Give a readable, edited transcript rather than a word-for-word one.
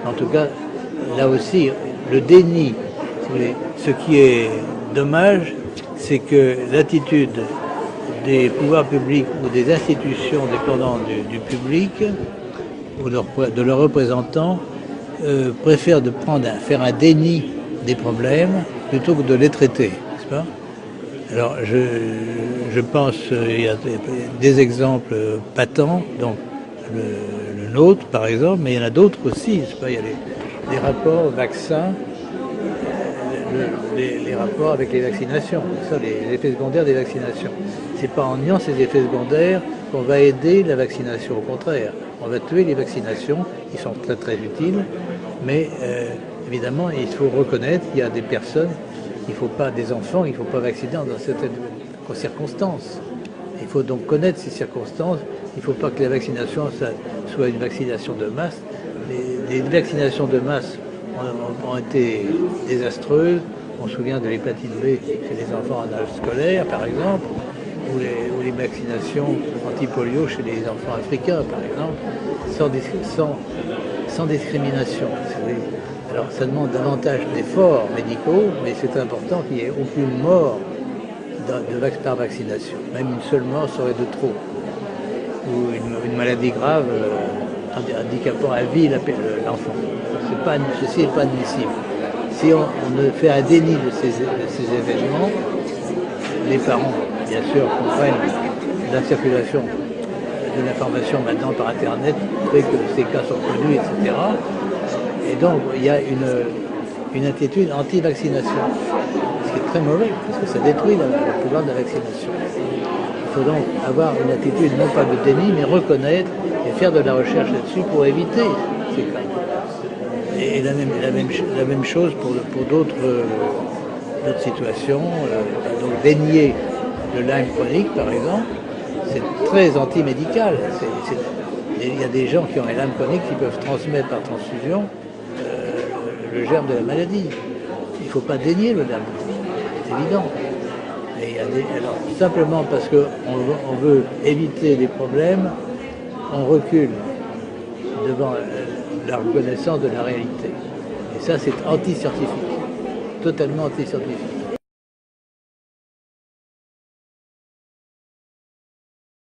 En tout cas, là aussi, le déni, si vous voulez, ce qui est dommage, c'est que l'attitude des pouvoirs publics ou des institutions dépendantes du public ou de leurs représentants préfèrent faire un déni des problèmes plutôt que de les traiter, n'est-ce pas? Alors, je pense il y a des exemples patents, donc le nôtre, par exemple, mais il y en a d'autres aussi, n'est-ce pas? Il y a les rapports vaccins, les rapports avec les vaccinations, ça, les effets secondaires des vaccinations. C'est pas en niant ces effets secondaires qu'on va aider la vaccination. Au contraire, on va tuer les vaccinations, qui sont très très utiles, mais évidemment, il faut reconnaître qu'il y a des personnes, des enfants, il ne faut pas vacciner dans certaines circonstances. Il faut donc connaître ces circonstances. Il ne faut pas que la vaccination soit une vaccination de masse. Les vaccinations de masse ont été désastreuses. On se souvient de l'hépatite B chez les enfants en âge scolaire, par exemple, ou les vaccinations anti-polio chez les enfants africains, par exemple, sans discrimination. Alors ça demande davantage d'efforts médicaux, mais c'est important qu'il n'y ait aucune mort par vaccination. Même une seule mort serait de trop. Ou une maladie grave handicapant à vie l'enfant. Ceci n'est pas admissible. Si on fait un déni de ces événements, les parents, bien sûr, comprennent la circulation de l'information maintenant par Internet, fait que ces cas sont connus, etc. Et donc, il y a une attitude anti-vaccination, ce qui est très mauvais, parce que ça détruit le pouvoir de la vaccination. Il faut donc avoir une attitude, non pas de déni, mais reconnaître et faire de la recherche là-dessus pour éviter ces cas. Et la même chose pour d'autres situations. Donc, dénier le Lyme chronique, par exemple, c'est très anti-médical. Il y a des gens qui ont un Lyme chronique qui peuvent transmettre par transfusion le germe de la maladie. Il ne faut pas dénier le Lyme chronique, c'est évident. Et alors, simplement parce qu'on veut éviter des problèmes, on recule devant la reconnaissance de la réalité. Et ça, c'est anti-scientifique, totalement anti-scientifique.